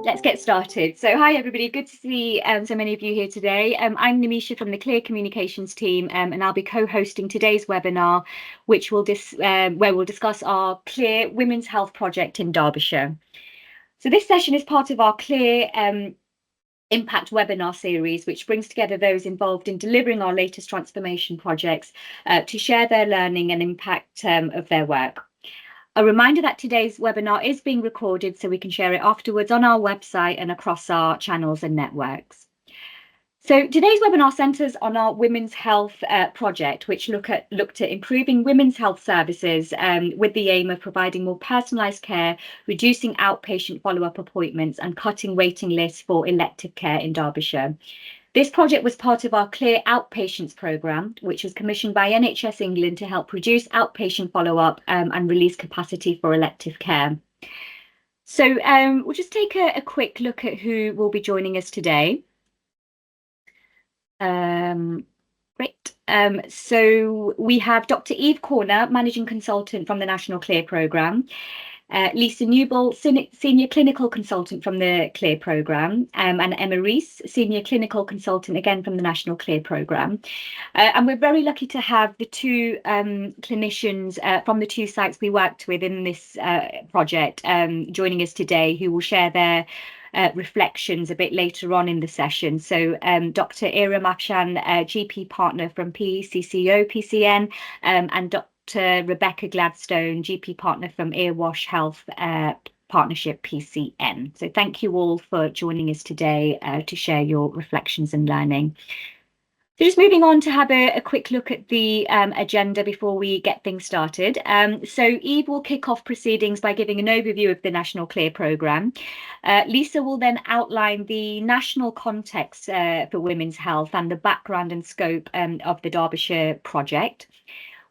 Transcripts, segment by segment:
Let's get started. So hi everybody, good to see so many of you here today. I'm Nimisha from the Clear Communications team, and I'll be co-hosting today's webinar, which will where we'll discuss our Clear Women's Health project in Derbyshire. So this session is part of our Clear Impact webinar series, which brings together those involved in delivering our latest transformation projects to share their learning and impact of their work. A reminder that today's webinar is being recorded so we can share it afterwards on our website and across our channels and networks. So today's webinar centres on our Women's Health project, which looked at improving women's health services with the aim of providing more personalised care, reducing outpatient follow-up appointments and cutting waiting lists for elective care in Derbyshire. This project was part of our Clear Outpatients programme, which was commissioned by NHS England to help reduce outpatient follow-up and release capacity for elective care. So we'll just take a quick look at who will be joining us today. Great. So we have Dr. Eve Corner, Managing Consultant from the National Clear programme. Lisa Newbold, Senior Clinical Consultant from the Clear programme, and Emma Rees, Senior Clinical Consultant, again from the National Clear programme. And we're very lucky to have the two clinicians from the two sites we worked with in this project joining us today, who will share their reflections a bit later on in the session. So Dr. Erewash, GP partner from PCCO, PCN, and Dr. Rebecca Gladstone, GP partner from Erewash Health Partnership PCN. So thank you all for joining us today to share your reflections and learning. So just moving on to have a quick look at the agenda before we get things started. So Eve will kick off proceedings by giving an overview of the National Clear programme. Lisa will then outline the national context for women's health and the background and scope of the Derbyshire project.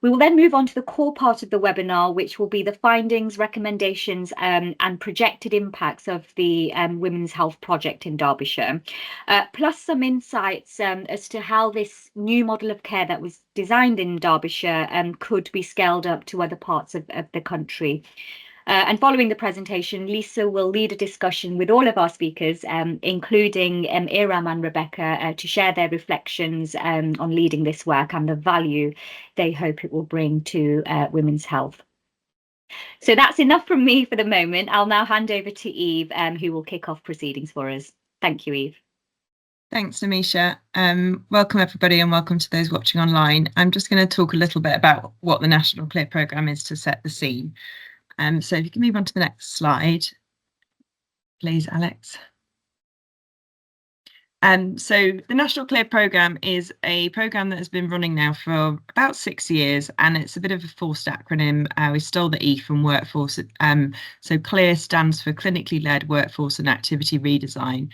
We will then move on to the core part of the webinar, which will be the findings, recommendations and projected impacts of the Women's Health Project in Derbyshire, plus some insights as to how this new model of care that was designed in Derbyshire could be scaled up to other parts of the country. And following the presentation, Lisa will lead a discussion with all of our speakers, including Iram and Rebecca, to share their reflections on leading this work and the value they hope it will bring to women's health. So that's enough from me for the moment. I'll now hand over to Eve, who will kick off proceedings for us. Thank you, Eve. Thanks, Nimisha. Welcome everybody and welcome to those watching online. I'm just going to talk a little bit about what the National Clear programme is to set the scene. So if you can move on to the next slide, please, Alex. So the National Clear programme is a programme that has been running now for about 6 years, and it's a bit of a forced acronym. We stole the E from workforce. So CLEAR stands for Clinically Led Workforce and Activity Redesign.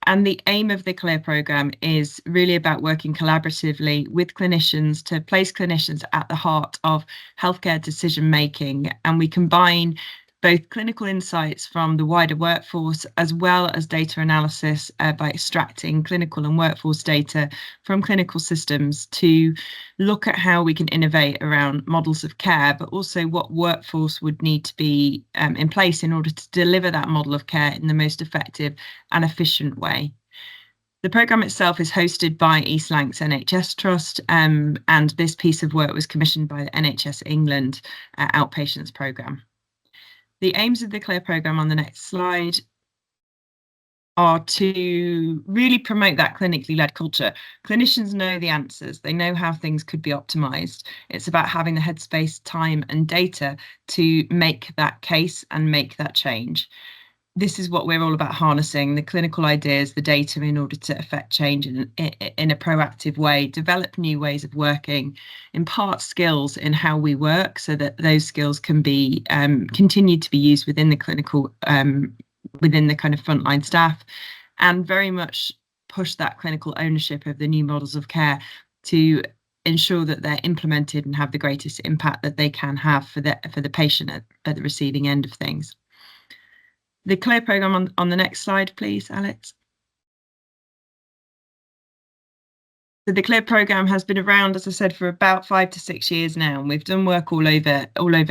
And the aim of the CLEAR programme is really about working collaboratively with clinicians to place clinicians at the heart of healthcare decision making. And we combine both clinical insights from the wider workforce as well as data analysis by extracting clinical and workforce data from clinical systems to look at how we can innovate around models of care, but also what workforce would need to be in place in order to deliver that model of care in the most effective and efficient way. The programme itself is hosted by East Lancs NHS Trust, and this piece of work was commissioned by the NHS England outpatients programme. The aims of the CLEAR programme on the next slide are to really promote that clinically led culture. Clinicians know the answers, they know how things could be optimised. It's about having the headspace, time and data to make that case and make that change. This is what we're all about, harnessing the clinical ideas, the data in order to affect change in a proactive way, develop new ways of working, impart skills in how we work so that those skills can be continued to be used within the clinical, within the kind of frontline staff, and very much push that clinical ownership of the new models of care to ensure that they're implemented and have the greatest impact that they can have for the patient at the receiving end of things. The CLEAR programme on the next slide, please, Alex. So the CLEAR programme has been around, as I said, for about 5 to 6 years now, and we've done work all over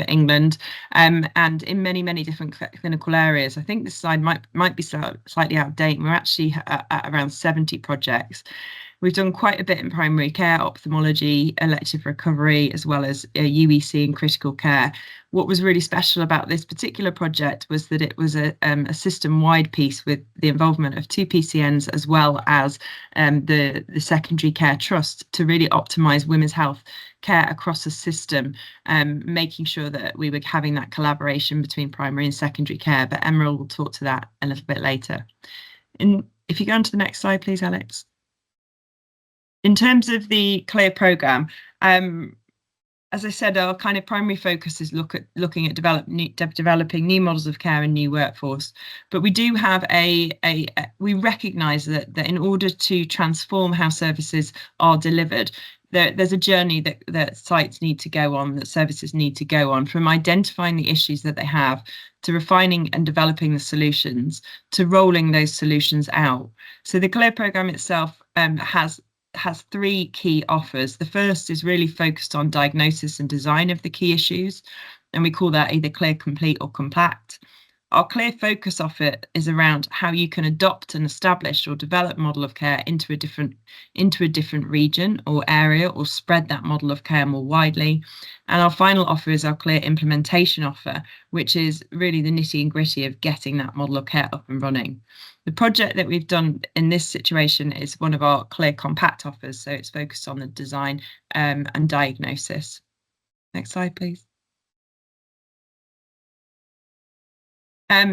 England, and in many different clinical areas. I think this slide might be slightly out of date. We're actually at around 70 projects. We've done quite a bit in primary care, ophthalmology, elective recovery, as well as UEC and critical care. What was really special about this particular project was that it was a system-wide piece with the involvement of 2 PCNs as well as the secondary care trust to really optimise women's health care across the system, making sure that we were having that collaboration between primary and secondary care. But Emerald will talk to that a little bit later. And if you go on to the next slide, please, Alex. In terms of the CLEAR programme, as I said, our kind of primary focus is looking at developing new models of care and new workforce. But we do have we recognise that in order to transform how services are delivered, there's a journey that sites need to go on, that services need to go on, from identifying the issues that they have, to refining and developing the solutions, to rolling those solutions out. So the CLEAR programme itself has 3 key offers. The first is really focused on diagnosis and design of the key issues, and we call that either CLEAR Complete or Compact. Our CLEAR Focus offer is around how you can adopt and establish or develop model of care into a different region or area, or spread that model of care more widely. And our final offer is our CLEAR Implementation offer, which is really the nitty and gritty of getting that model of care up and running. The project that we've done in this situation is one of our CLEAR Compact offers, so it's focused on the design and diagnosis. Next slide, please.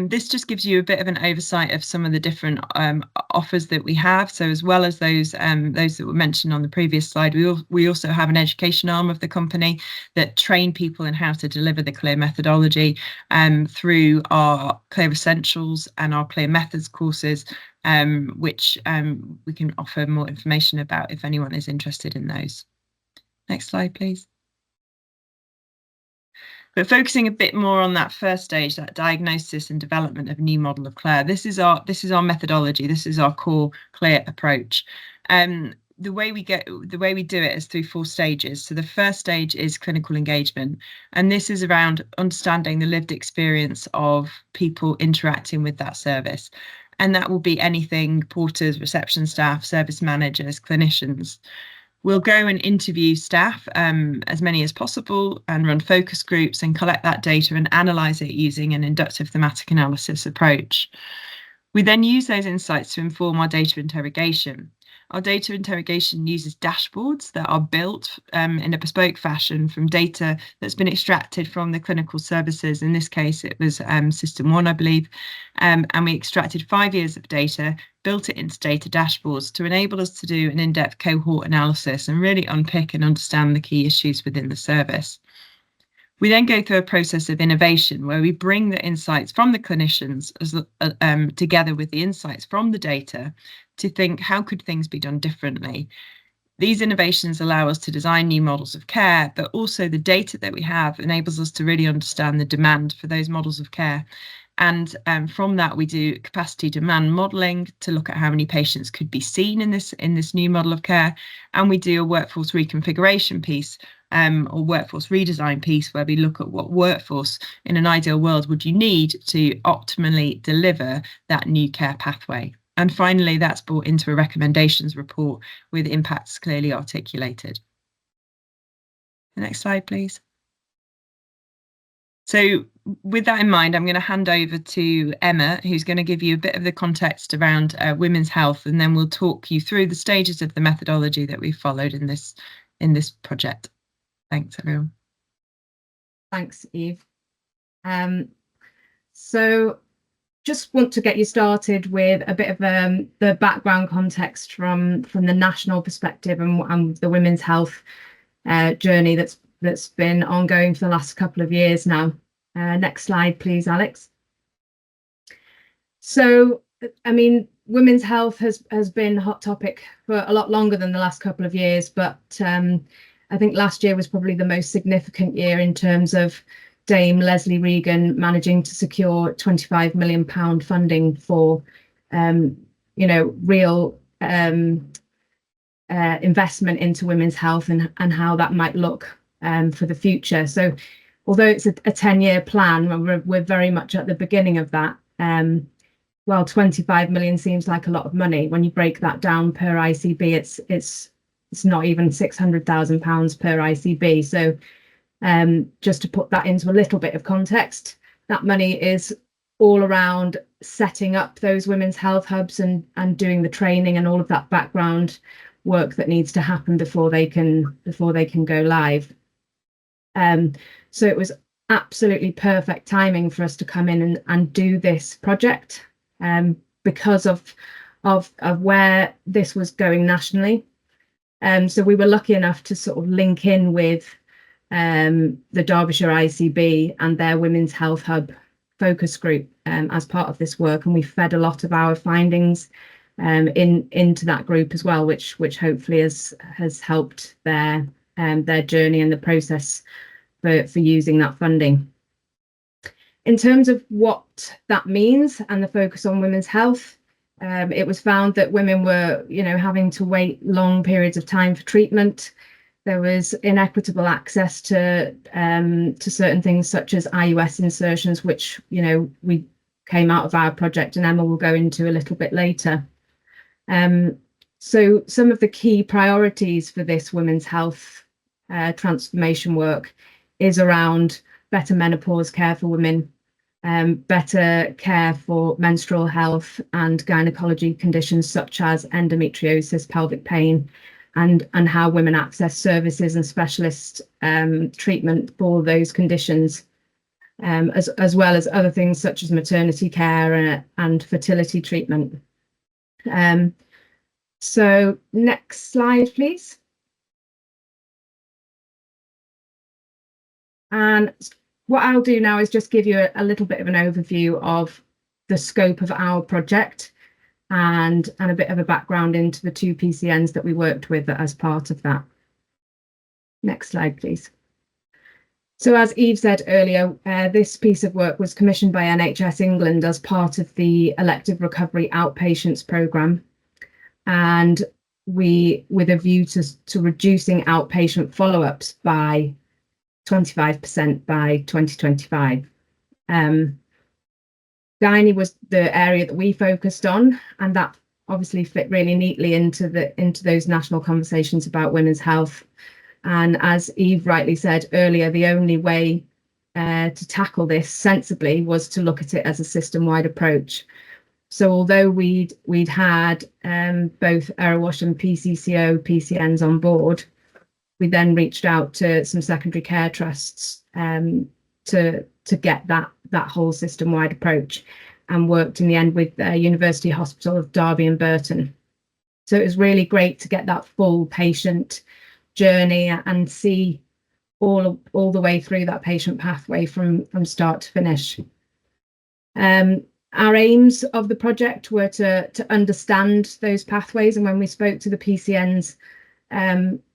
This just gives you a bit of an oversight of some of the different offers that we have. So as well as those that were mentioned on the previous slide, we also have an education arm of the company that train people in how to deliver the CLEAR methodology through our CLEAR Essentials and our CLEAR Methods courses, which we can offer more information about if anyone is interested in those. Next slide, please. But focusing a bit more on that first stage, that diagnosis and development of a new model of CLEAR, this is our methodology. This is our core CLEAR approach. The way we do it is through 4 stages. So the first stage is clinical engagement, and this is around understanding the lived experience of people interacting with that service, and that will be anything: porters, reception staff, service managers, clinicians. We'll go and interview staff, as many as possible, and run focus groups and collect that data and analyse it using an inductive thematic analysis approach. We then use those insights to inform our data interrogation. Our data interrogation uses dashboards that are built in a bespoke fashion from data that's been extracted from the clinical services. In this case, it was System 1, I believe, and we extracted 5 years of data, built it into data dashboards to enable us to do an in-depth cohort analysis and really unpick and understand the key issues within the service. We then go through a process of innovation where we bring the insights from the clinicians together with the insights from the data to think, how could things be done differently? These innovations allow us to design new models of care, but also the data that we have enables us to really understand the demand for those models of care. And from that, we do capacity demand modelling to look at how many patients could be seen in this new model of care. And we do a workforce reconfiguration piece, or workforce redesign piece, where we look at what workforce in an ideal world would you need to optimally deliver that new care pathway. And finally, that's brought into a recommendations report with impacts clearly articulated. The next slide, please. So with that in mind, I'm going to hand over to Emma, who's going to give you a bit of the context around women's health, and then we'll talk you through the stages of the methodology that we've followed in this project. Thanks, everyone. Thanks, Eve. So just want to get you started with a bit of the background context from the national perspective and the women's health journey that's been ongoing for the last couple of years now. Next slide, please, Alex. So, I mean, women's health has been a hot topic for a lot longer than the last couple of years, but I think last year was probably the most significant year in terms of Dame Leslie Regan managing to secure £25 million funding for, real investment into women's health and how that might look for the future. So although it's a 10-year plan, we're very much at the beginning of that. Well, 25 million seems like a lot of money. When you break that down per ICB, it's not even £600,000 per ICB. So just to put that into a little bit of context, that money is all around setting up those women's health hubs and doing the training and all of that background work that needs to happen before they can go live. So it was absolutely perfect timing for us to come in and do this project because of where this was going nationally. So we were lucky enough to sort of link in with the Derbyshire ICB and their Women's Health Hub focus group as part of this work, and we fed a lot of our findings into that group as well, which hopefully has helped their journey and the process for using that funding. In terms of what that means and the focus on women's health, it was found that women were, having to wait long periods of time for treatment. There was inequitable access to certain things such as IUS insertions, which we came out of our project, and Emma will go into a little bit later. So some of the key priorities for this women's health transformation work is around better menopause care for women, better care for menstrual health and gynecology conditions such as endometriosis, pelvic pain, and how women access services and specialist treatment for those conditions, as well as other things such as maternity care and fertility treatment. So next slide, please. And what I'll do now is just give you a little bit of an overview of the scope of our project and a bit of a background into the 2 PCNs that we worked with as part of that. Next slide, please. So as Eve said earlier, this piece of work was commissioned by NHS England as part of the elective recovery outpatients programme, and with a view to reducing outpatient follow-ups by 25% by 2025. Gynae was the area that we focused on, and that obviously fit really neatly into those national conversations about women's health. And as Eve rightly said earlier, the only way to tackle this sensibly was to look at it as a system-wide approach. So although we'd had both Erewash and PCCO PCNs on board, we then reached out to some secondary care trusts to get that whole system-wide approach, and worked in the end with University Hospital of Derby and Burton. So it was really great to get that full patient journey and see all the way through that patient pathway from start to finish. Our aims of the project were to understand those pathways, and when we spoke to the PCNs,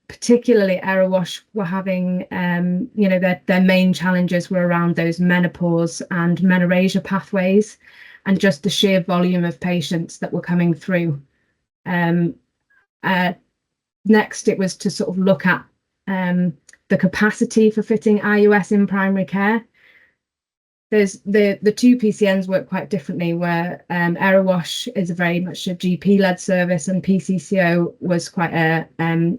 particularly Erewash, were having, their main challenges were around those menopause and menorrhagia pathways, and just the sheer volume of patients that were coming through. Next, it was to sort of look at the capacity for fitting IUS in primary care. There's the 2 PCNs work quite differently, where Erewash is very much a GP-led service, and PCCO was quite a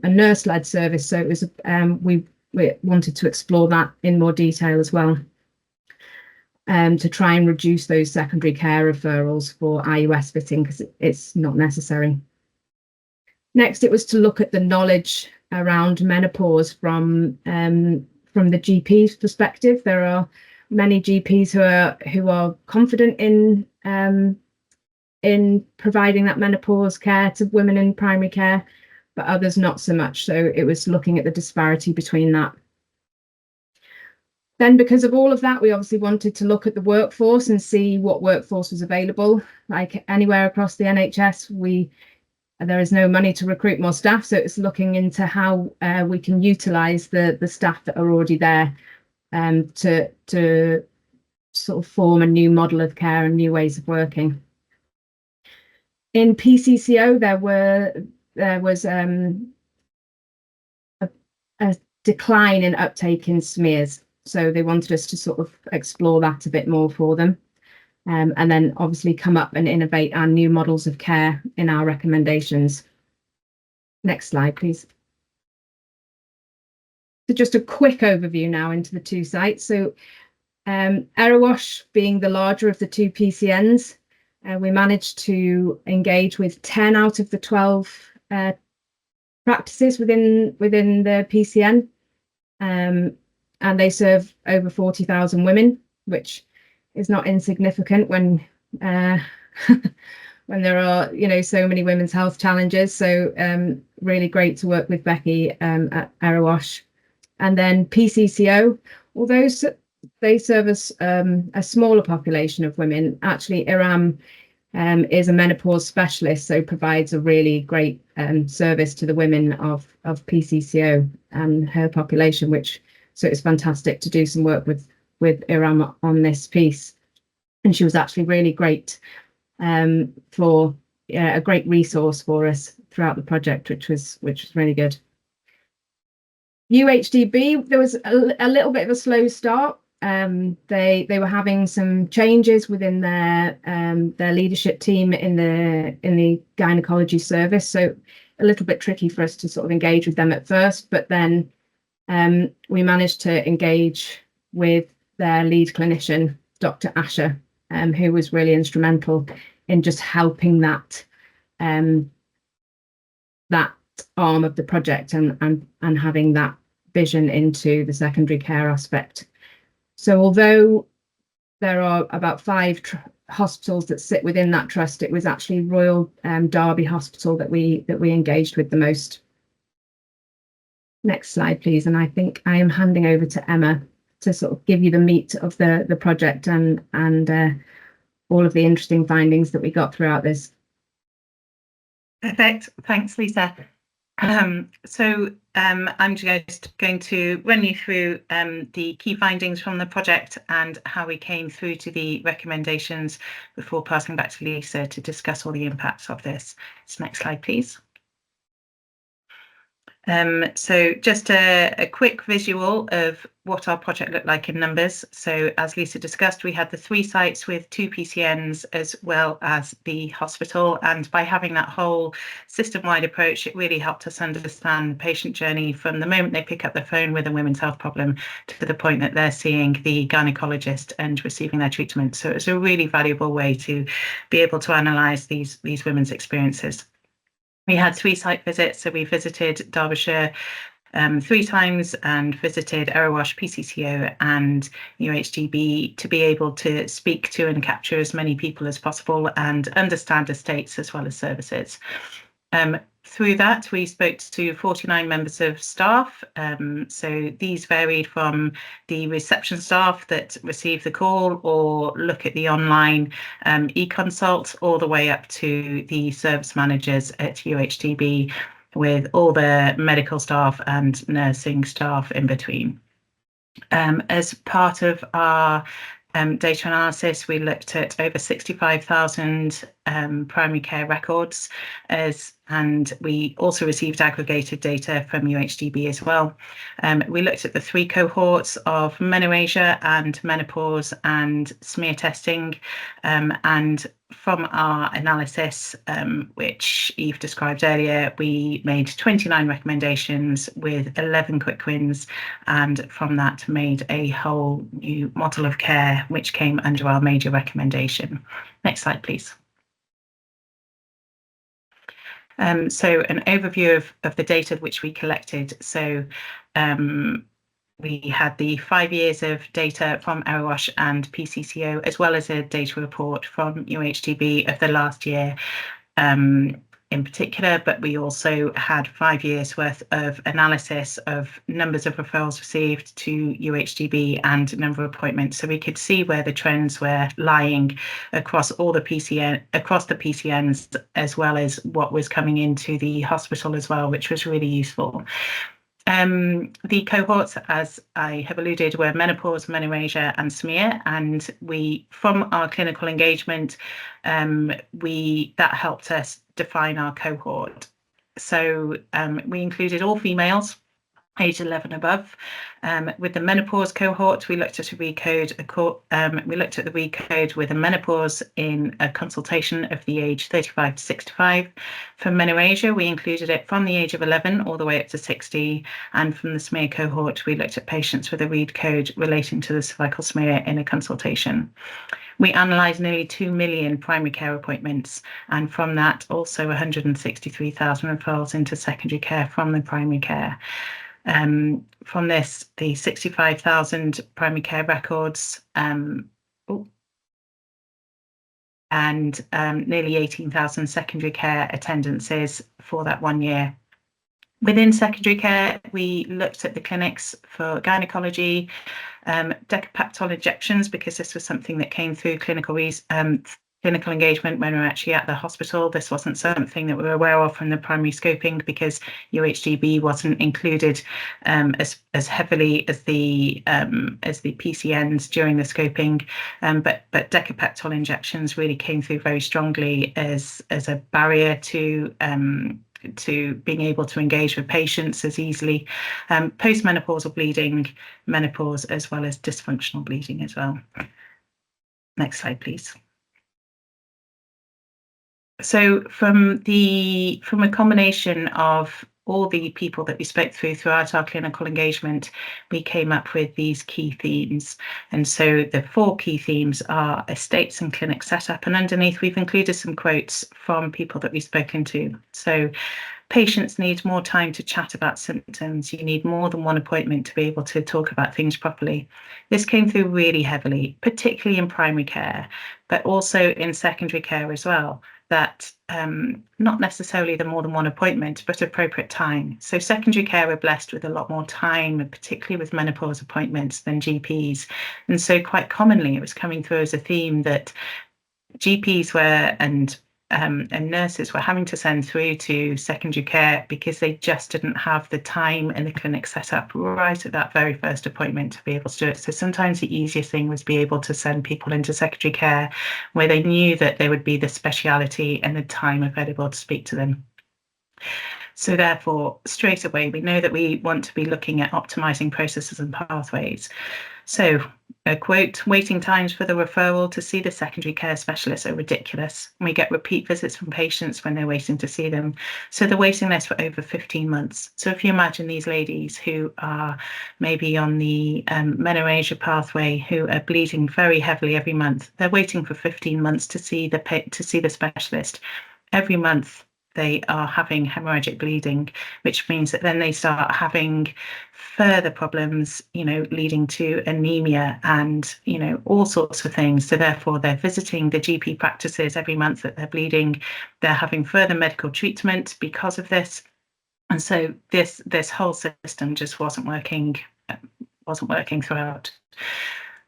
nurse-led service. So it was we wanted to explore that in more detail as well, to try and reduce those secondary care referrals for IUS fitting, because it's not necessary. Next, it was to look at the knowledge around menopause from the GP's perspective. There are many GPs who are confident in providing that menopause care to women in primary care, but others not so much. So it was looking at the disparity between that. Then, because of all of that, we obviously wanted to look at the workforce and see what workforce was available. Like anywhere across the NHS, there is no money to recruit more staff, so it's looking into how we can utilise the staff that are already there, to sort of form a new model of care and new ways of working. In PCCO, there were there was a decline in uptake in smears. So they wanted us to sort of explore that a bit more for them. And then obviously come up and innovate our new models of care in our recommendations. Next slide, please. So just a quick overview now into the two sites. So Erewash being the larger of the two PCNs, we managed to engage with 10 out of the 12 practices within the PCN, and they serve over 40,000 women, which is not insignificant when when there are, you know, so many women's health challenges. So really great to work with Becky at Erewash. And then PCCO, although they service a smaller population of women, actually Iram is a menopause specialist, so provides a really great service to the women of PCCO and her population, so it's fantastic to do some work with Iram on this piece. And she was actually really great for a great resource for us throughout the project, which was really good. UHDB, there was a little bit of a slow start. They were having some changes within their leadership team in the gynecology service, so a little bit tricky for us to sort of engage with them at first, but then we managed to engage with their lead clinician, Dr. Asher, who was really instrumental in just helping that that arm of the project and having that vision into the secondary care aspect. So although there are about 5 hospitals that sit within that trust, it was actually Royal Derby Hospital that we engaged with the most. Next slide, please. And I think I am handing over to Emma to sort of give you the meat of the project and all of the interesting findings that we got throughout this. Perfect. Thanks, Lisa. So I'm just going to run you through the key findings from the project and how we came through to the recommendations before passing back to Lisa to discuss all the impacts of this. So next slide, please. So just a quick visual of what our project looked like in numbers. So as Lisa discussed, we had the 3 sites with 2 PCNs as well as the hospital. And by having that whole system-wide approach, it really helped us understand the patient journey from the moment they pick up the phone with a women's health problem to the point that they're seeing the gynecologist and receiving their treatment. So it's a really valuable way to be able to analyse these women's experiences. We had 3 site visits, so we visited Derbyshire 3 times and visited Erewash, PCCO and UHDB to be able to speak to and capture as many people as possible and understand estates as well as services. Through that, we spoke to 49 members of staff. So these varied from the reception staff that receive the call or look at the online e-consult, all the way up to the service managers at UHDB, with all the medical staff and nursing staff in between. As part of our data analysis, we looked at over 65,000 primary care records, and we also received aggregated data from UHDB as well. We looked at the 3 cohorts of menorrhagia and menopause and smear testing, and from our analysis, which Eve described earlier, we made 29 recommendations with 11 quick wins, and from that made a whole new model of care which came under our major recommendation. Next slide, please. So an overview of the data which we collected. So we had the 5 years of data from Erewash and PCCO, as well as a data report from UHDB of the last year in particular, but we also had 5 years worth of analysis of numbers of referrals received to UHDB and number of appointments, so we could see where the trends were lying across all the PCNs, as well as what was coming into the hospital as well, which was really useful. The cohorts, as I have alluded, were menopause, menorrhagia and smear, and from our clinical engagement, that helped us define our cohort. So we included all females, age 11 above. With the menopause cohort, we looked at a recode. We looked at the recode with a menopause in a consultation of the age 35 to 65. For menorrhagia, we included it from the age of 11 all the way up to 60. And from the smear cohort, we looked at patients with a read code relating to the cervical smear in a consultation. We analysed nearly 2 million primary care appointments, and from that, also 163,000 referrals into secondary care from the primary care. From this, the 65,000 primary care records and nearly 18,000 secondary care attendances for that 1 year. Within secondary care, we looked at the clinics for gynecology, decapeptyl injections, because this was something that came through clinical engagement when we were actually at the hospital. This wasn't something that we were aware of from the primary scoping because UHGB wasn't included as heavily as the PCNs during the scoping. But decapeptyl injections really came through very strongly as a barrier to being able to engage with patients as easily. Postmenopausal bleeding, menopause, as well as dysfunctional bleeding as well. Next slide, please. So from a combination of all the people that we spoke throughout our clinical engagement, we came up with these key themes. And so the 4 key themes are estates and clinic setup. And underneath, we've included some quotes from people that we've spoken to. So patients need more time to chat about symptoms. You need more than one appointment to be able to talk about things properly. This came through really heavily, particularly in primary care, but also in secondary care as well. That not necessarily the more than one appointment, but appropriate time. So secondary care are blessed with a lot more time, and particularly with menopause appointments, than GPs. And so quite commonly it was coming through as a theme that GPs were and nurses were having to send through to secondary care because they just didn't have the time in the clinic set up right at that very first appointment to be able to do it. So sometimes the easiest thing was be able to send people into secondary care where they knew that there would be the speciality and the time available to speak to them. So therefore, straight away, we know that we want to be looking at optimizing processes and pathways. So a quote, waiting times for the referral to see the secondary care specialist are ridiculous. We get repeat visits from patients when they're waiting to see them. So the waiting list for over 15 months. So if you imagine these ladies who are maybe on the menorrhagia pathway, who are bleeding very heavily every month, they're waiting for 15 months to see the specialist. Every month they are having hemorrhagic bleeding, which means that then they start having further problems, leading to anemia and, all sorts of things. So therefore, they're visiting the GP practices every month that they're bleeding. They're having further medical treatment because of this. And so this whole system just wasn't working throughout.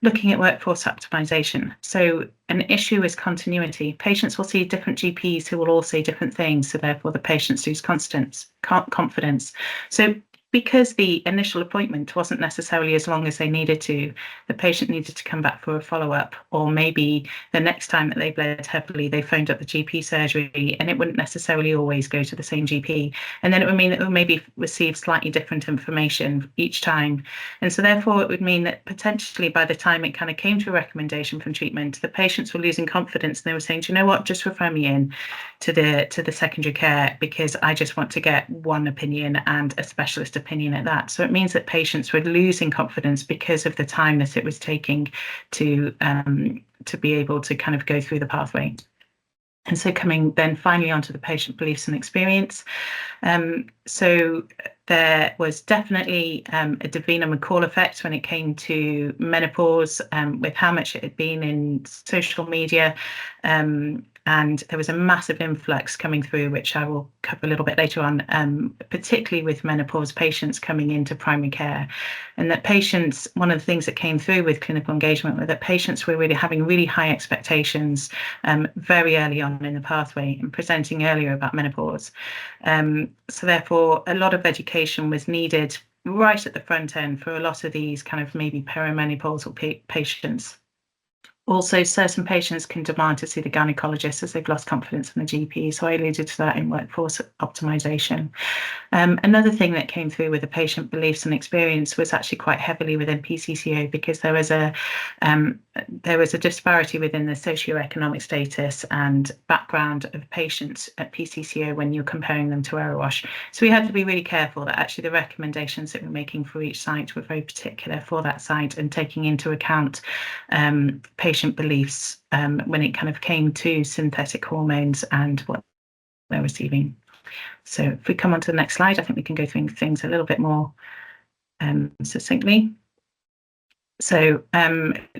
Looking at workforce optimization. So an issue is continuity. Patients will see different GPs who will all say different things. So therefore the patients lose confidence. So because the initial appointment wasn't necessarily as long as they needed to, the patient needed to come back for a follow-up, or maybe the next time that they bled heavily, they phoned up the GP surgery, and it wouldn't necessarily always go to the same GP. And then it would mean that it would maybe receive slightly different information each time. And so therefore it would mean that potentially by the time it kind of came to a recommendation from treatment, the patients were losing confidence and they were saying, do you know what, just refer me in to the secondary care because I just want to get one opinion and a specialist opinion at that. So it means that patients were losing confidence because of the time that it was taking to be able to kind of go through the pathway. And so coming then finally onto the patient beliefs and experience. So there was definitely a Davina McCall effect when it came to menopause, with how much it had been in social media. And there was a massive influx coming through, which I will cover a little bit later on, particularly with menopause patients coming into primary care. And that patients, one of the things that came through with clinical engagement were that patients were really having really high expectations very early on in the pathway and presenting earlier about menopause. So therefore, a lot of education was needed right at the front end for a lot of these kind of maybe perimenopausal patients. Also, certain patients can demand to see the gynaecologist as they've lost confidence in the GP. So I alluded to that in workforce optimisation. Another thing that came through with the patient beliefs and experience was actually quite heavily within PCCO, because there was a disparity within the socioeconomic status and background of patients at PCCO when you're comparing them to Erewash. So we had to be really careful that actually the recommendations that we're making for each site were very particular for that site, and taking into account patient beliefs when it kind of came to synthetic hormones and what they're receiving. So if we come on to the next slide, I think we can go through things a little bit more succinctly. So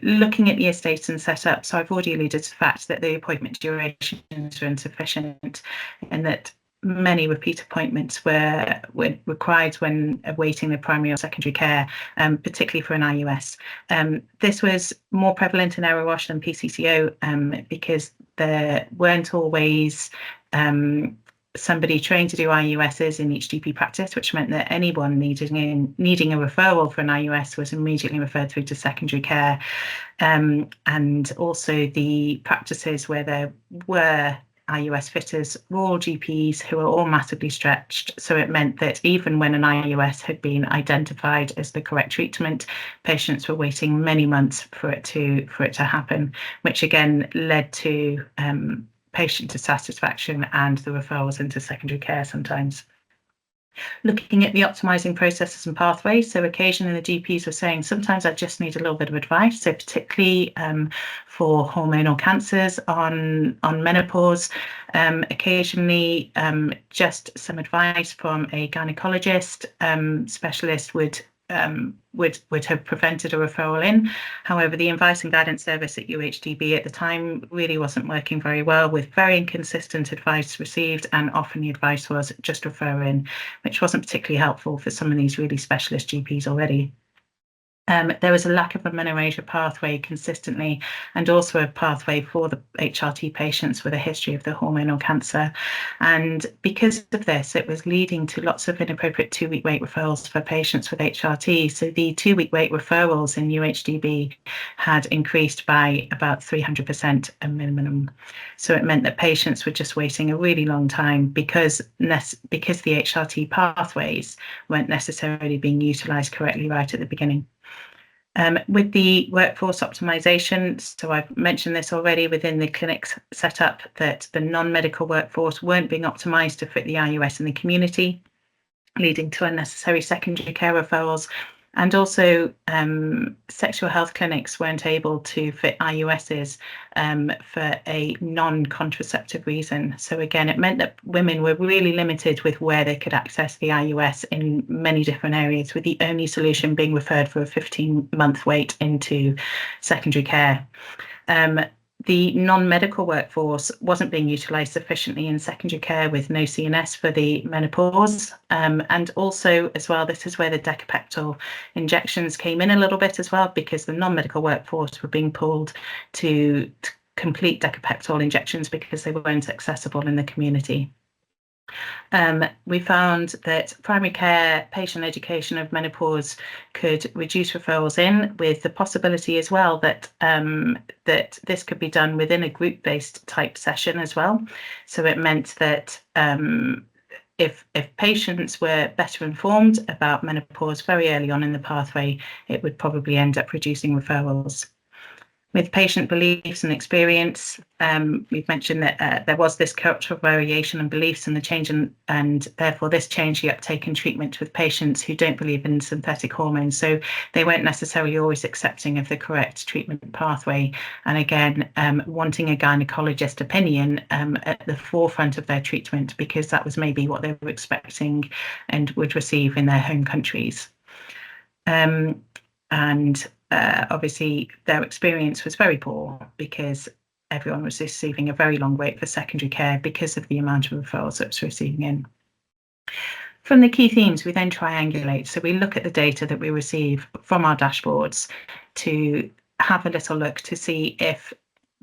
looking at the estates and setup, so I've already alluded to the fact that the appointment durations were insufficient, and that many repeat appointments were required when awaiting the primary or secondary care, particularly for an IUS. This was more prevalent in Erewash than PCCO, because there weren't always somebody trained to do IUSs in each GP practice, which meant that anyone needing a referral for an IUS was immediately referred through to secondary care. And also the practices where there were IUS fitters were all GPs who were all massively stretched. So it meant that even when an IUS had been identified as the correct treatment, patients were waiting many months for it to happen, which again led to patient dissatisfaction and the referrals into secondary care sometimes. Looking at the optimising processes and pathways, so occasionally the GPs were saying, sometimes I just need a little bit of advice. So particularly for hormonal cancers on menopause, occasionally just some advice from a gynaecologist specialist would have prevented a referral in. However, the advice and guidance service at UHDB at the time really wasn't working very well, with very inconsistent advice received, and often the advice was just refer in, which wasn't particularly helpful for some of these really specialist GPs already. There was a lack of a menorrhagia pathway consistently, and also a pathway for the HRT patients with a history of the hormonal cancer. And because of this, it was leading to lots of inappropriate 2-week wait referrals for patients with HRT. So the 2-week wait referrals in UHDB had increased by about 300% a minimum. So it meant that patients were just waiting a really long time because the HRT pathways weren't necessarily being utilised correctly right at the beginning. With the workforce optimisation, so I've mentioned this already within the clinics setup, that the non-medical workforce weren't being optimised to fit the IUS in the community, leading to unnecessary secondary care referrals. And also sexual health clinics weren't able to fit IUSs for a non-contraceptive reason. So again, it meant that women were really limited with where they could access the IUS in many different areas, with the only solution being referred for a 15-month wait into secondary care. The non-medical workforce wasn't being utilised sufficiently in secondary care, with no CNS for the menopause. And also as well, this is where the decapeptyl injections came in a little bit as well, because the non-medical workforce were being pulled to complete decapeptyl injections because they weren't accessible in the community. We found that primary care patient education of menopause could reduce referrals in, with the possibility as well that that this could be done within a group-based type session as well. So it meant that if patients were better informed about menopause very early on in the pathway, it would probably end up reducing referrals. With patient beliefs and experience, we've mentioned that there was this cultural variation in beliefs and the change and therefore this changed the uptake and treatment with patients who don't believe in synthetic hormones. So they weren't necessarily always accepting of the correct treatment pathway. And again, wanting a gynecologist opinion at the forefront of their treatment, because that was maybe what they were expecting and would receive in their home countries. Obviously their experience was very poor, because everyone was receiving a very long wait for secondary care because of the amount of referrals that was receiving in. From the key themes, we then triangulate. So we look at the data that we receive from our dashboards to have a little look to see if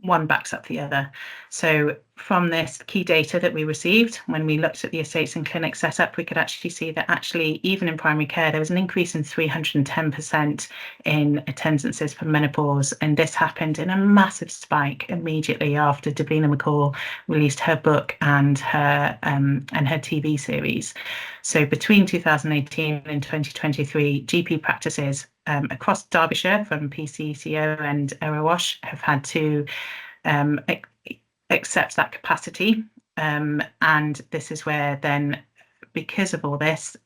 one backs up the other. So from this key data that we received, when we looked at the estates and clinic setup, we could actually see that actually, even in primary care, there was an increase in 310% in attendances for menopause. And this happened in a massive spike immediately after Davina McCall released her book and her TV series. So between 2018 and 2023, GP practices across Derbyshire from PCCO and Erewash have had to accept that capacity, and this is where then, because of all this,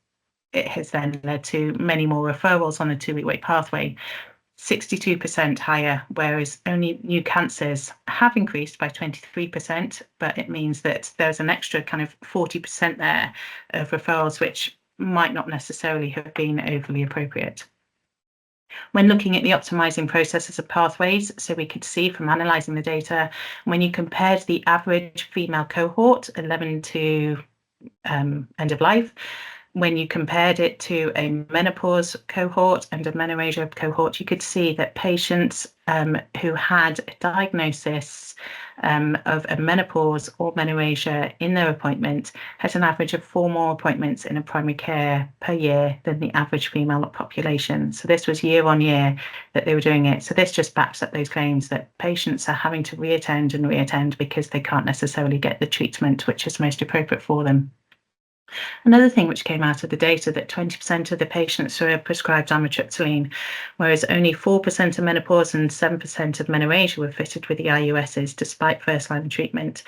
it has then led to many more referrals on the 2-week wait pathway, 62% higher, whereas only new cancers have increased by 23%, but it means that there's an extra kind of 40% there of referrals which might not necessarily have been overly appropriate. When looking at the optimizing processes of pathways, so we could see from analysing the data, when you compared the average female cohort, 11 to end of life, when you compared it to a menopause cohort and a menorrhagia cohort, you could see that patients who had a diagnosis of a menopause or menorrhagia in their appointment had an average of 4 more appointments in a primary care per year than the average female population. So this was year on year that they were doing it. So this just backs up those claims that patients are having to reattend and reattend because they can't necessarily get the treatment which is most appropriate for them. Another thing which came out of the data, that 20% of the patients were prescribed amitriptyline, whereas only 4% of menopause and 7% of menorrhagia were fitted with the IUSs despite first-line treatment.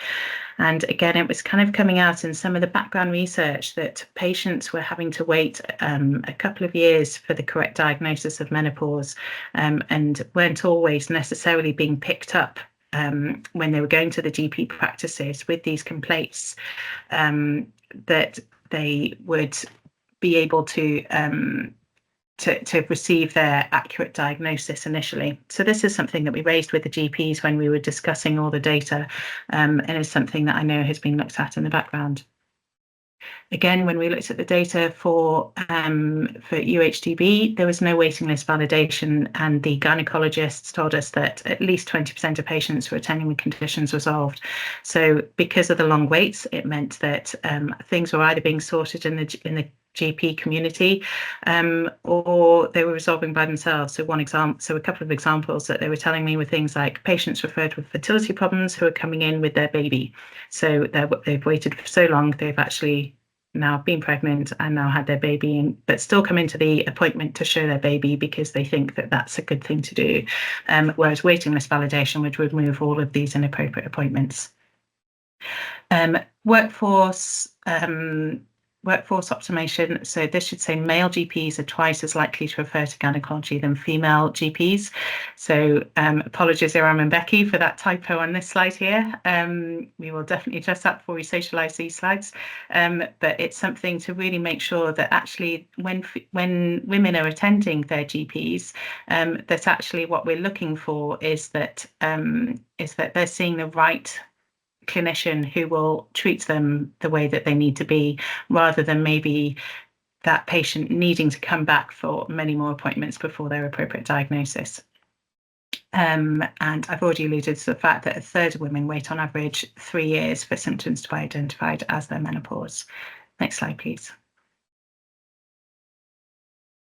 And again, it was kind of coming out in some of the background research that patients were having to wait a couple of years for the correct diagnosis of menopause, and weren't always necessarily being picked up when they were going to the GP practices with these complaints, that they would be able to receive their accurate diagnosis initially. So this is something that we raised with the GPs when we were discussing all the data, and is something that I know has been looked at in the background. Again, when we looked at the data for UHDB, there was no waiting list validation, and the gynecologists told us that at least 20% of patients were attending with conditions resolved. So because of the long waits, it meant that things were either being sorted in the GP community, or they were resolving by themselves. So a couple of examples that they were telling me were things like patients referred with fertility problems who are coming in with their baby. So they've waited for so long, they've actually now been pregnant and now had their baby, but still come into the appointment to show their baby because they think that that's a good thing to do. Whereas waiting list validation would remove all of these inappropriate appointments. Workforce optimization. So this should say male GPs are twice as likely to refer to gynecology than female GPs. So apologies, Iram and Becky, for that typo on this slide here. We will definitely adjust that before we socialise these slides. But it's something to really make sure that actually when women are attending their GPs, that actually what we're looking for is that they're seeing the right clinician who will treat them the way that they need to be, rather than maybe that patient needing to come back for many more appointments before their appropriate diagnosis. And I've already alluded to the fact that 1/3 of women wait on average 3 years for symptoms to be identified as their menopause. Next slide, please.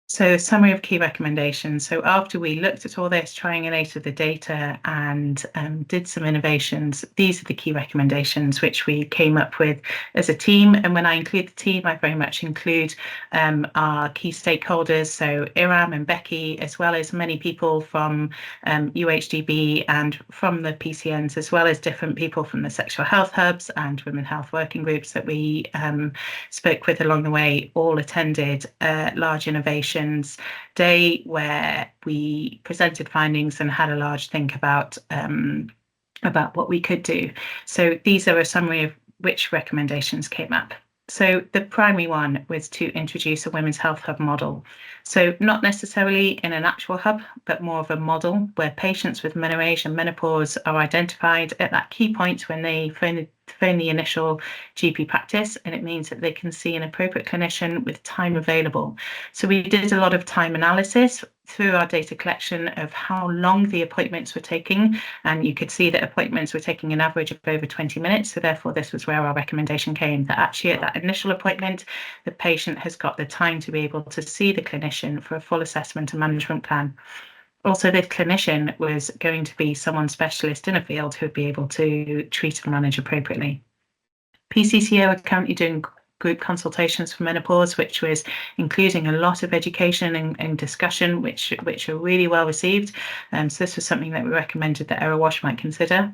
So, summary of key recommendations. So after we looked at all this, triangulated the data and did some innovations, these are the key recommendations which we came up with as a team. And when I include the team, I very much include our key stakeholders, so Iram and Becky, as well as many people from UHDB and from the PCNs, as well as different people from the sexual health hubs and women health working groups that we spoke with along the way. All attended large innovation day where we presented findings and had a large think about what we could do. So these are a summary of which recommendations came up. So the primary one was to introduce a women's health hub model. So not necessarily in an actual hub, but more of a model where patients with menorrhagia and menopause are identified at that key point when they phone phone the initial GP practice, and it means that they can see an appropriate clinician with time available. So we did a lot of time analysis through our data collection of how long the appointments were taking, and you could see that appointments were taking an average of over 20 minutes. So therefore, this was where our recommendation came, that actually at that initial appointment, the patient has got the time to be able to see the clinician for a full assessment and management plan. Also, the clinician was going to be someone specialist in a field who would be able to treat and manage appropriately. PCCO are currently doing group consultations for menopause, which was including a lot of education and discussion, which are really well received. So this was something that we recommended that Erewash might consider.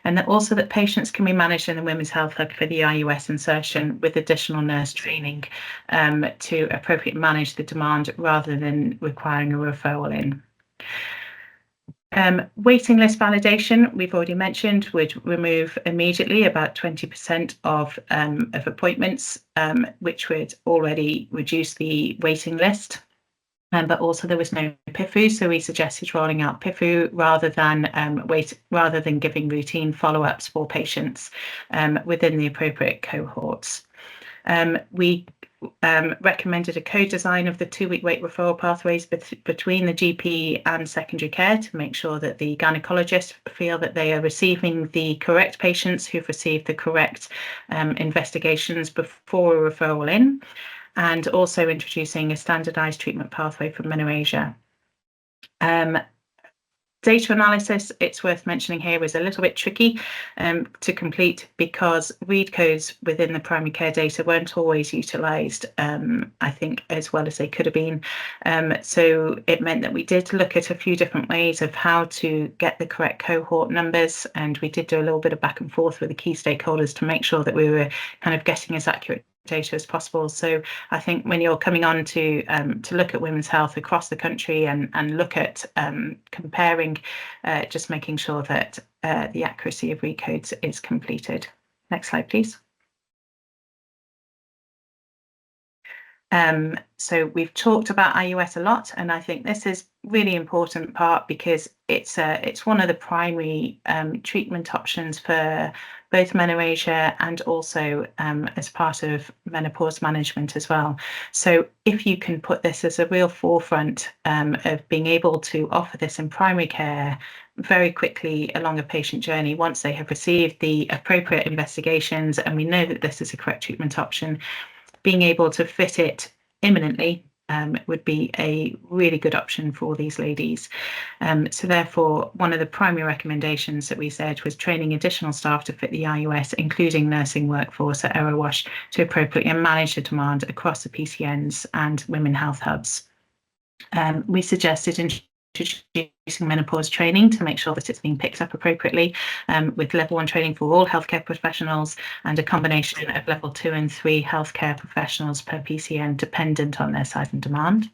And that also that patients can be managed in the Women's Health Hub for the IUS insertion with additional nurse training to appropriately manage the demand rather than requiring a referral in. Waiting list validation, we've already mentioned, would remove immediately about 20% of appointments, which would already reduce the waiting list. But also there was no PIFU, so we suggested rolling out PIFU rather than giving routine follow-ups for patients within the appropriate cohorts. We recommended a co-design of the 2-week wait referral pathways between the GP and secondary care to make sure that the gynecologists feel that they are receiving the correct patients who've received the correct investigations before a referral in, and also introducing a standardised treatment pathway for menorrhagia. Data analysis, it's worth mentioning here, was a little bit tricky to complete because read codes within the primary care data weren't always utilised, I think, as well as they could have been. So it meant that we did look at a few different ways of how to get the correct cohort numbers, and we did do a little bit of back and forth with the key stakeholders to make sure that we were kind of getting as accurate data as possible. So I think when you're coming on to look at women's health across the country and look at comparing, just making sure that the accuracy of recodes is completed. Next slide, please. So we've talked about IUS a lot, and I think this is really important part because it's one of the primary treatment options for both menorrhagia and also as part of menopause management as well. So if you can put this as a real forefront of being able to offer this in primary care very quickly along a patient journey once they have received the appropriate investigations and we know that this is a correct treatment option, being able to fit it imminently would be a really good option for these ladies. So therefore, one of the primary recommendations that we said was training additional staff to fit the IUS, including nursing workforce at Erewash, to appropriately manage the demand across the PCNs and women health hubs. We suggested introducing menopause training to make sure that it's being picked up appropriately, with level 1 training for all healthcare professionals and a combination of level 2 and 3 healthcare professionals per PCN dependent on their size and demand.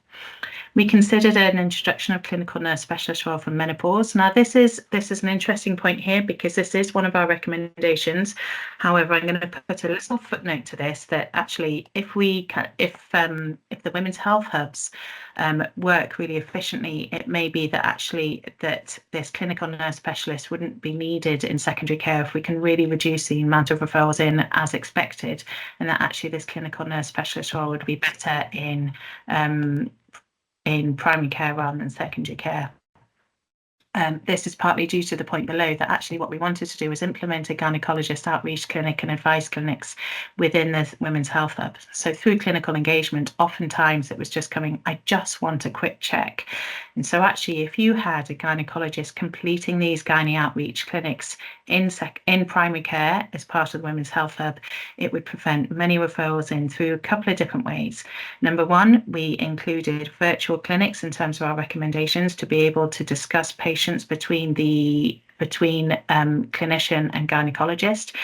We considered an introduction of clinical nurse specialist role for menopause. Now, this is an interesting point here because this is one of our recommendations. However, I'm going to put a little footnote to this that actually, if the women's health hubs work really efficiently, it may be that actually that this clinical nurse specialist wouldn't be needed in secondary care if we can really reduce the amount of referrals in as expected, and that actually this clinical nurse specialist role would be better in primary care rather than secondary care. This is partly due to the point below that actually what we wanted to do was implement a gynecologist outreach clinic and advice clinics within the Women's Health Hub. So through clinical engagement, oftentimes it was just coming, I just want a quick check. And so actually, if you had a gynecologist completing these gynae outreach clinics in primary care as part of the Women's Health Hub, it would prevent many referrals in through a couple of different ways. Number one, we included virtual clinics in terms of our recommendations to be able to discuss patients between clinician and gynecologist.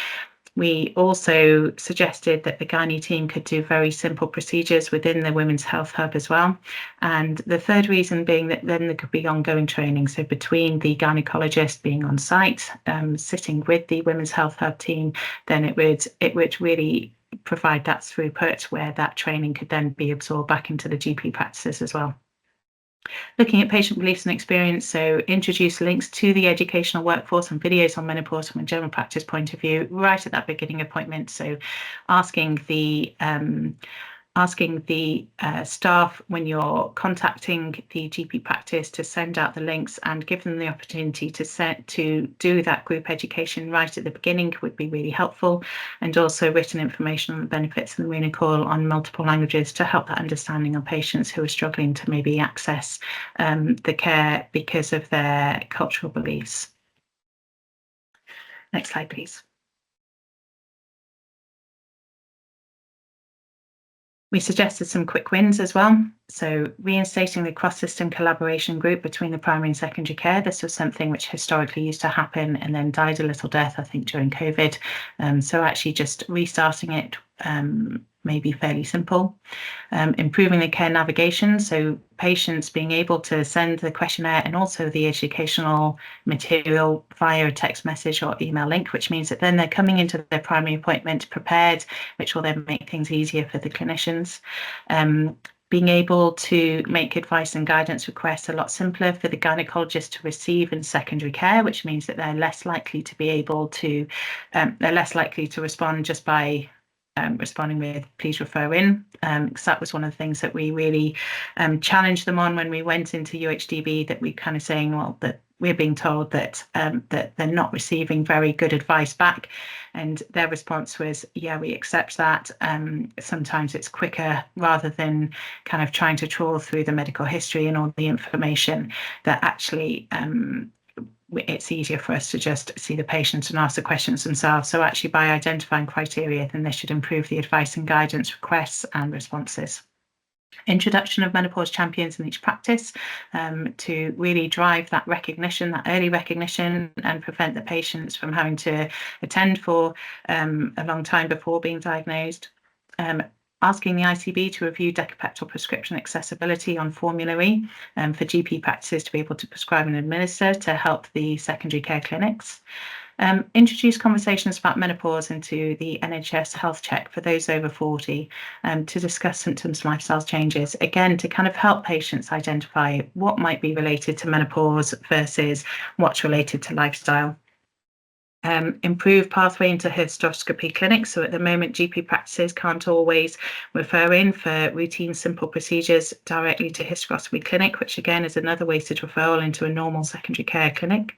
We also suggested that the gynae team could do very simple procedures within the Women's Health Hub as well. And the third reason being that then there could be ongoing training. So between the gynecologist being on site, sitting with the Women's Health Hub team, then it would really provide that throughput where that training could then be absorbed back into the GP practices as well. Looking at patient beliefs and experience, so introduce links to the educational workforce and videos on menopause from a general practice point of view right at that beginning appointment. So asking the staff when you're contacting the GP practice to send out the links and give them the opportunity to do that group education right at the beginning would be really helpful, and also written information on the benefits of the menopause on multiple languages to help that understanding on patients who are struggling to maybe access the care because of their cultural beliefs. Next slide, please. We suggested some quick wins as well. So reinstating the cross-system collaboration group between the primary and secondary care. This was something which historically used to happen and then died a little death, I think, during COVID. So actually just restarting it may be fairly simple. Improving the care navigation, so patients being able to send the questionnaire and also the educational material via a text message or email link, which means that then they're coming into their primary appointment prepared, which will then make things easier for the clinicians. Being able to make advice and guidance requests a lot simpler for the gynecologist to receive in secondary care, which means that they're less likely to be able to, they're less likely to respond just by responding with please refer in, because that was one of the things that we really challenged them on when we went into UHDB, that we kind of saying, well, that we're being told that that they're not receiving very good advice back, and their response was, yeah, we accept that. Sometimes it's quicker rather than kind of trying to trawl through the medical history and all the information, that actually it's easier for us to just see the patients and ask the questions themselves. So actually by identifying criteria, then this should improve the advice and guidance requests and responses. Introduction of menopause champions in each practice to really drive that recognition, that early recognition, and prevent the patients from having to attend for a long time before being diagnosed. Asking the ICB to review decapeptyl prescription accessibility on formulary for GP practices to be able to prescribe and administer to help the secondary care clinics. Introduce conversations about menopause into the NHS health check for those over 40 to discuss symptoms, lifestyle changes, again, to kind of help patients identify what might be related to menopause versus what's related to lifestyle. Improve pathway into hysteroscopy clinics. So at the moment, GP practices can't always refer in for routine simple procedures directly to hysteroscopy clinic, which again is another wasted referral into a normal secondary care clinic.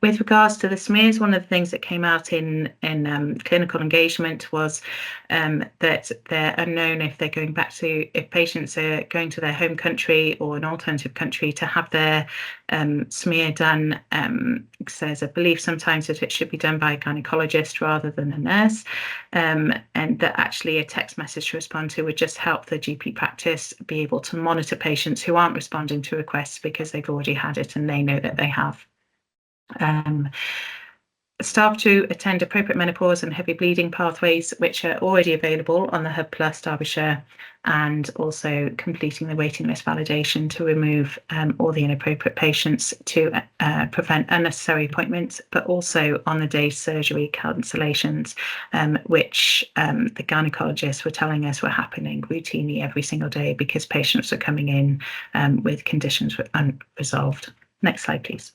With regards to the smears, one of the things that came out in clinical engagement was that they're unknown if they're going back to, if patients are going to their home country or an alternative country to have their smear done. There's a belief sometimes that it should be done by a gynecologist rather than a nurse, and that actually a text message to respond to would just help the GP practice be able to monitor patients who aren't responding to requests because they've already had it and they know that they have. Staff to attend appropriate menopause and heavy bleeding pathways, which are already available on the Hub Plus Derbyshire, and also completing the waiting list validation to remove all the inappropriate patients to prevent unnecessary appointments, but also on the day surgery cancellations, which the gynecologists were telling us were happening routinely every single day because patients are coming in with conditions unresolved. Next slide, please.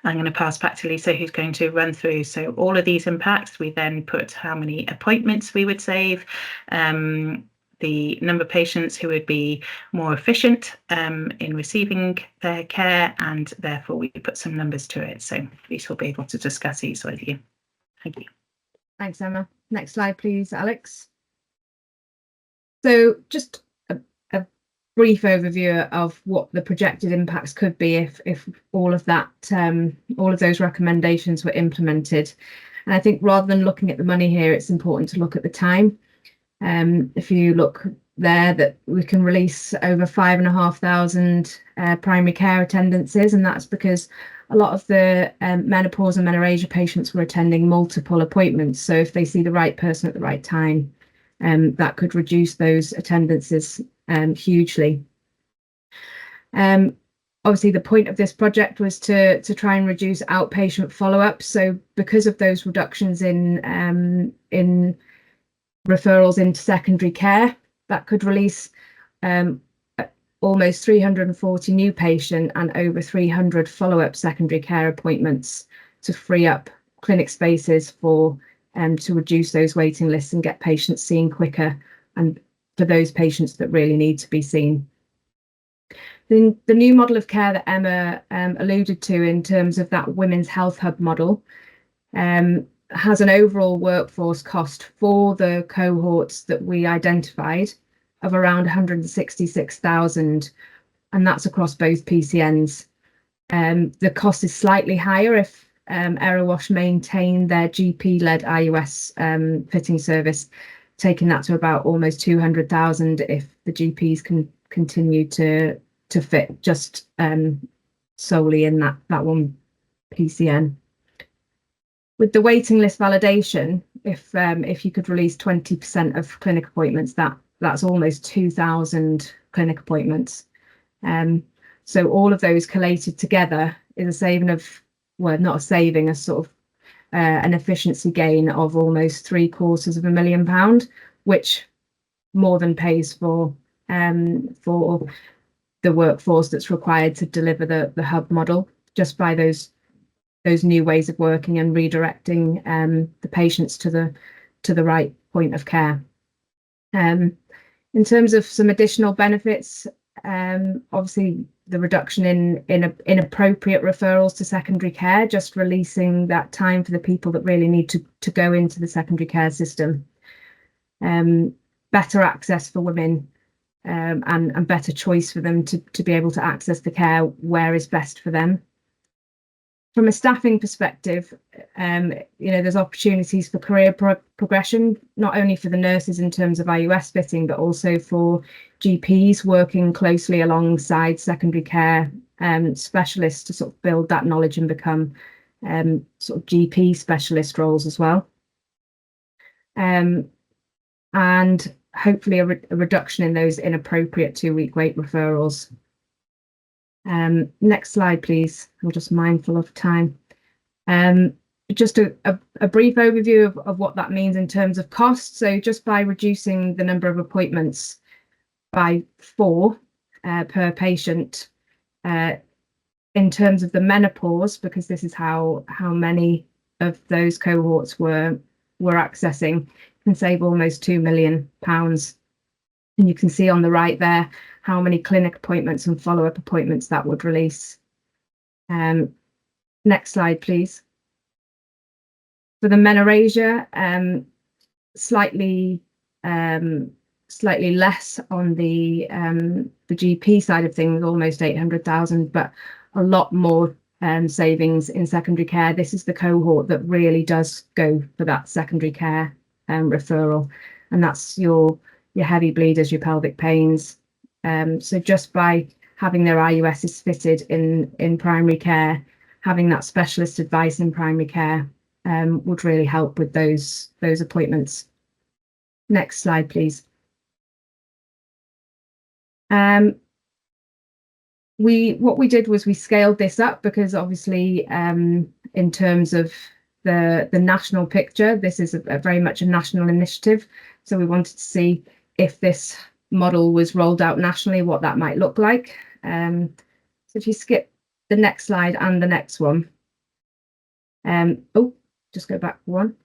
I'm going to pass back to Lisa, who's going to run through. So all of these impacts, we then put how many appointments we would save, the number of patients who would be more efficient in receiving their care, and therefore we put some numbers to it. So Lisa will be able to discuss these with you. Thank you. Thanks, Emma. Next slide, please, Alex. So just a brief overview of what the projected impacts could be if all of that, all of those recommendations were implemented. And I think rather than looking at the money here, it's important to look at the time. If you look there, that we can release over 5,500 primary care attendances, and that's because a lot of the menopause and menorrhagia patients were attending multiple appointments. So if they see the right person at the right time, that could reduce those attendances hugely. Obviously, the point of this project was to try and reduce outpatient follow-up. So because of those reductions in referrals into secondary care, that could release almost 340 new patient and over 300 follow-up secondary care appointments to free up clinic spaces for to reduce those waiting lists and get patients seen quicker, and for those patients that really need to be seen. The new model of care that Emma alluded to in terms of that women's health hub model has an overall workforce cost for the cohorts that we identified of around 166,000, and that's across both PCNs. The cost is slightly higher if Erewash maintain their GP-led IUS fitting service, taking that to about almost 200,000 if the GPs can continue to fit just solely in that one PCN. With the waiting list validation, if you could release 20% of clinic appointments, that's almost 2,000 clinic appointments. So all of those collated together is a saving of, well, not a saving, a sort of an efficiency gain of almost £750,000, which more than pays for the workforce that's required to deliver the hub model, just by those new ways of working and redirecting the patients to the right point of care. In terms of some additional benefits, obviously the reduction in inappropriate referrals to secondary care, just releasing that time for the people that really need to go into the secondary care system. Better access for women, and better choice for them to be able to access the care where is best for them. From a staffing perspective, there's opportunities for career progression, not only for the nurses in terms of IUS fitting, but also for GPs working closely alongside secondary care specialists to sort of build that knowledge and become sort of GP specialist roles as well. And hopefully a reduction in those inappropriate 2-week wait referrals. Next slide, please. I'm just mindful of time. Just a brief overview of what that means in terms of cost. So just by reducing the number of appointments by 4 per patient, in terms of the menopause, because this is how many of those cohorts were accessing, can save almost £2 million. And you can see on the right there how many clinic appointments and follow-up appointments that would release. Next slide, please. For the menorrhagia, slightly less on the GP side of things, almost 800,000, but a lot more savings in secondary care. This is the cohort that really does go for that secondary care referral, and that's your heavy bleeders, your pelvic pains. So just by having their IUSs fitted in primary care, having that specialist advice in primary care would really help with those appointments. Next slide, please. What we did was we scaled this up because obviously in terms of the national picture, this is very much a national initiative. So we wanted to see if this model was rolled out nationally, what that might look like. So if you skip the next slide and the next one. Just go back one.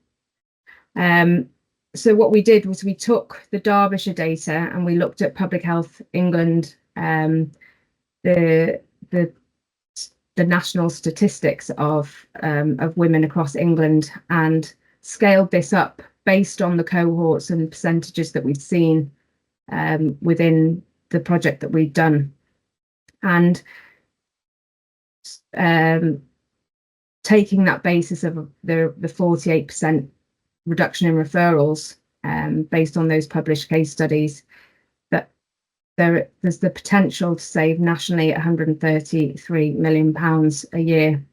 So what we did was we took the Derbyshire data and we looked at Public Health England, the national statistics of women across England, and scaled this up based on the cohorts and percentages that we've seen within the project that we've done. And taking that basis of the 48% reduction in referrals based on those published case studies, that there's the potential to save nationally £133 million a year.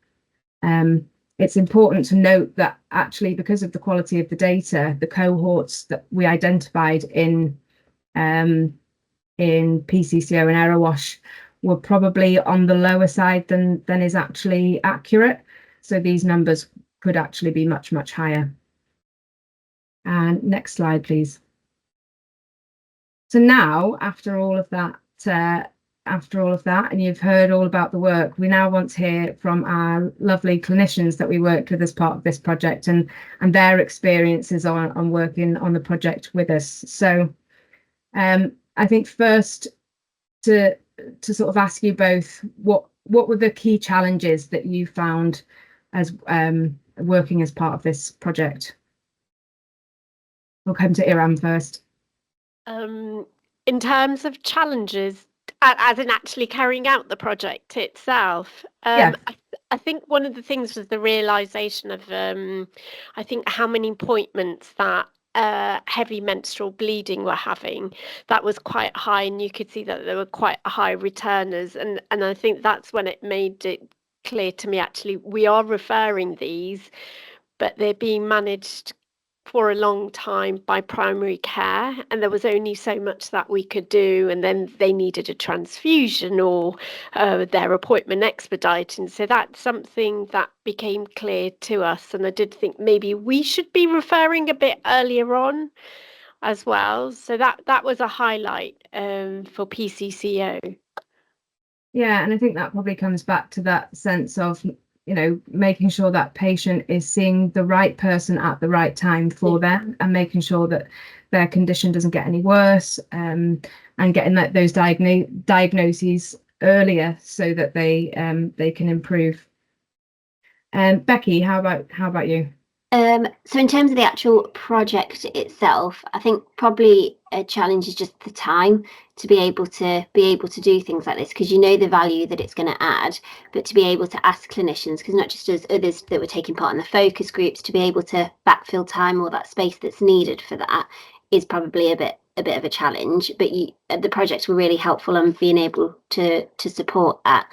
It's important to note that actually, because of the quality of the data, the cohorts that we identified in PCCO and Erewash were probably on the lower side than is actually accurate. So these numbers could actually be much, much higher. And next slide, please. So now, after all of that after all of that, and you've heard all about the work, we now want to hear from our lovely clinicians that we worked with as part of this project, and their experiences on working on the project with us. So I think first to sort of ask you both, what were the key challenges that you found as working as part of this project? We'll come to Iram first. In terms of challenges, as in actually carrying out the project itself, Yeah. I think one of the things was the realization of, I think, how many appointments that heavy menstrual bleeding were having. That was quite high, and you could see that there were quite high returners, and I think that's when it made it clear to me, actually, we are referring these, but they're being managed for a long time by primary care, and there was only so much that we could do, and then they needed a transfusion or their appointment expediting. So that's something that became clear to us, and I did think maybe we should be referring a bit earlier on as well. So that was a highlight for PCCO. Yeah, and I think that probably comes back to that sense of, making sure that patient is seeing the right person at the right time for them, and making sure that their condition doesn't get any worse, and getting those diagnoses earlier so that they can improve. Becky, how about you? So in terms of the actual project itself, I think probably a challenge is just the time to be able to do things like this, because the value that it's going to add, but to be able to ask clinicians, because not just as others that were taking part in the focus groups, to be able to backfill time or that space that's needed for that is probably a bit of a challenge. But the projects were really helpful on being able to support that.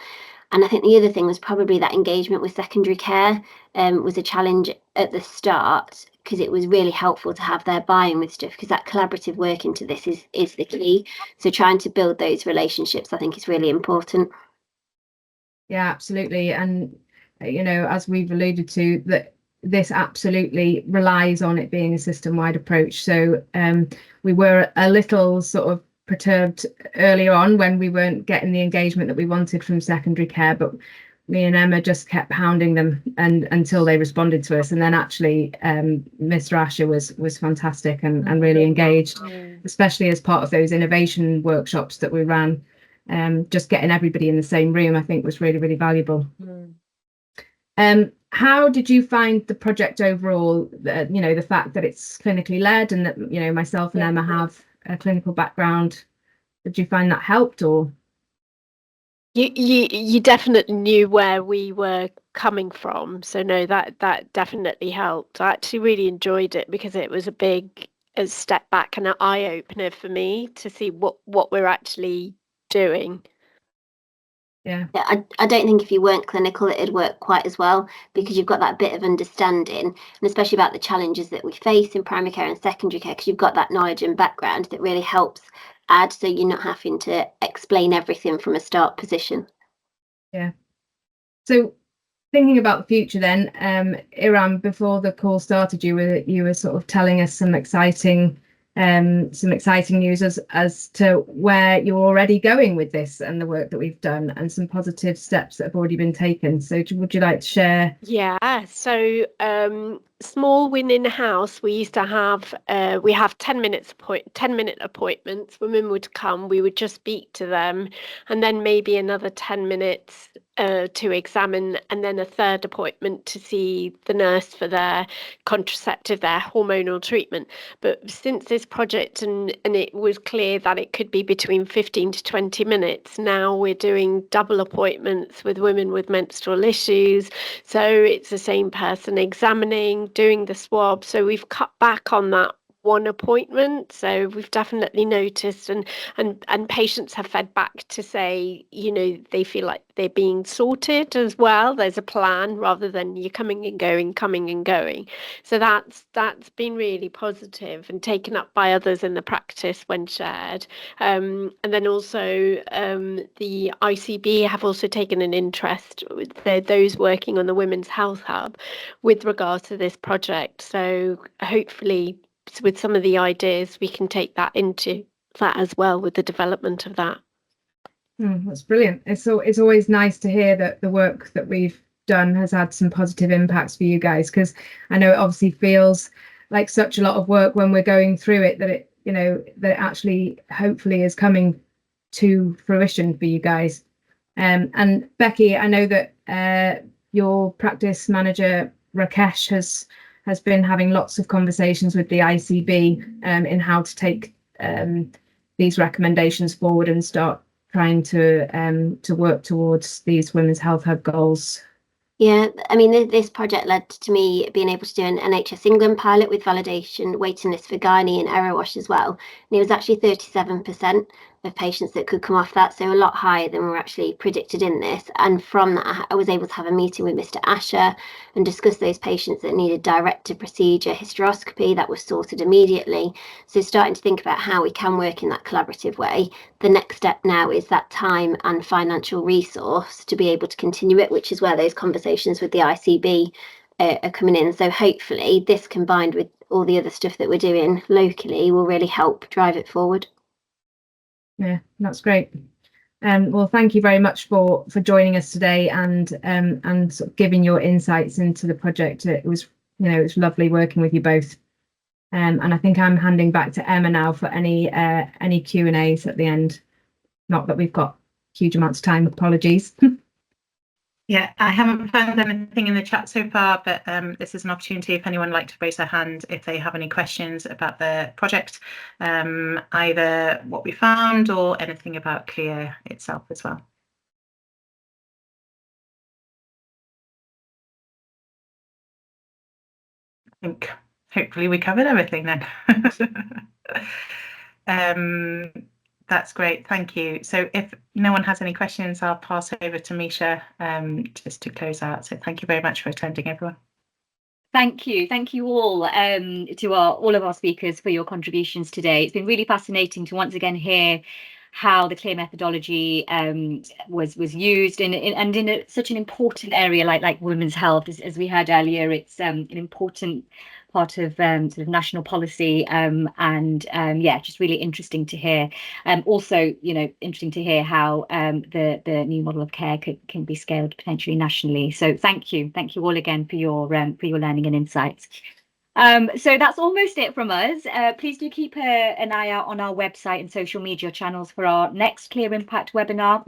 And I think the other thing was probably that engagement with secondary care was a challenge at the start, because it was really helpful to have their buy-in with stuff, because that collaborative work into this is the key. So trying to build those relationships, I think, is really important. Yeah, absolutely. And, as we've alluded to, that this absolutely relies on it being a system-wide approach. So we were a little sort of perturbed earlier on when we weren't getting the engagement that we wanted from secondary care, but me and Emma just kept hounding them until they responded to us. And then actually Miss Rasha was fantastic and really engaged, especially as part of those innovation workshops that we ran. Just getting everybody in the same room, I think, was really, really valuable. How did you find the project overall? The fact that it's clinically led, and that myself and Emma have a clinical background. Did you find that helped, or? You definitely knew where we were coming from, so no, that definitely helped. I actually really enjoyed it, because it was a big step back and an eye-opener for me to see what we're actually doing. Yeah, I don't think if you weren't clinical it'd work quite as well, because you've got that bit of understanding, and especially about the challenges that we face in primary care and secondary care, because you've got that knowledge and background that really helps add, so you're not having to explain everything from a start position. Yeah. So thinking about the future then, Iram, before the call started, you were sort of telling us some exciting news as to where you're already going with this and the work that we've done, and some positive steps that have already been taken. So would you like to share? Yeah, so small win in house, we used to have 10-minute appointments. Women would come, we would just speak to them, and then maybe another 10 minutes to examine, and then a third appointment to see the nurse for their contraceptive, their hormonal treatment. But since this project, and it was clear that it could be between 15 to 20 minutes, now we're doing double appointments with women with menstrual issues. So it's the same person examining, doing the swab. So we've cut back on that one appointment. So we've definitely noticed, and patients have fed back to say, they feel like they're being sorted as well. There's a plan rather than you coming and going. So that's been really positive and taken up by others in the practice when shared. And then also the ICB have also taken an interest with those working on the Women's Health Hub with regards to this project. So hopefully, with some of the ideas, we can take that into that as well with the development of that. That's brilliant. It's always nice to hear that the work that we've done has had some positive impacts for you guys, because I know it obviously feels like such a lot of work when we're going through it, that it, you know, that it actually hopefully is coming to fruition for you guys. And Becky, I know that your practice manager Rakesh has been having lots of conversations with the ICB in how to take these recommendations forward and start trying to work towards these Women's Health Hub goals. Yeah, I mean, this project led to me being able to do an NHS England pilot with validation waiting list for gynae and Erewash as well. And it was actually 37% of patients that could come off that, so a lot higher than were actually predicted in this. And from that, I was able to have a meeting with Mr. Asher and discuss those patients that needed directed procedure hysteroscopy that was sorted immediately. So starting to think about how we can work in that collaborative way. The next step now is that time and financial resource to be able to continue it, which is where those conversations with the ICB are coming in. So hopefully this, combined with all the other stuff that we're doing locally, will really help drive it forward. Yeah, that's great. Well, thank you very much for joining us today and sort of giving your insights into the project. It was, you know, it's lovely working with you both. And I think I'm handing back to Emma now for any Q&As at the end. Not that we've got huge amounts of time, apologies. Yeah, I haven't found anything in the chat so far, but this is an opportunity if anyone would like to raise their hand if they have any questions about the project, either what we found or anything about CLEAR itself as well. I think hopefully we covered everything then. That's great, thank you. So if no one has any questions, I'll pass over to Misha just to close out. So thank you very much for attending, everyone. Thank you all to all of our speakers for your contributions today. It's been really fascinating to once again hear how the CLEAR methodology was used in such an important area like women's health. As we heard earlier, it's an important part of sort of national policy, and yeah, just really interesting to hear. Also, you know, interesting to hear how the new model of care can be scaled potentially nationally. So thank you all again for your learning and insights. So that's almost it from us. Please do keep an eye out on our website and social media channels for our next CLEAR Impact webinar.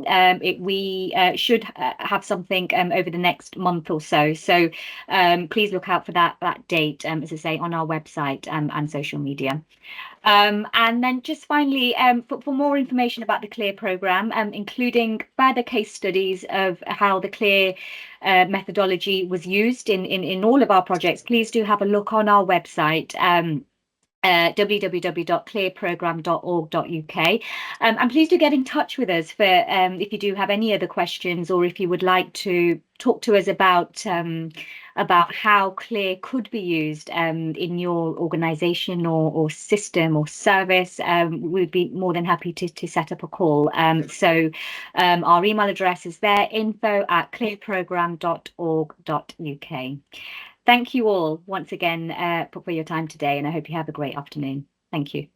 We should have something over the next month or so. So please look out for that date, as I say, on our website and social media. And then just finally, for more information about the CLEAR programme, including further case studies of how the CLEAR methodology was used in all of our projects, please do have a look on our website, www.clearprogram.org.uk, and please do get in touch with us for if you do have any other questions, or if you would like to talk to us about how CLEAR could be used in your organisation or system or service. We'd be more than happy to set up a call. So our email address is there, info@clearprogram.org.uk. Thank you all once again for your time today, and I hope you have a great afternoon. Thank you.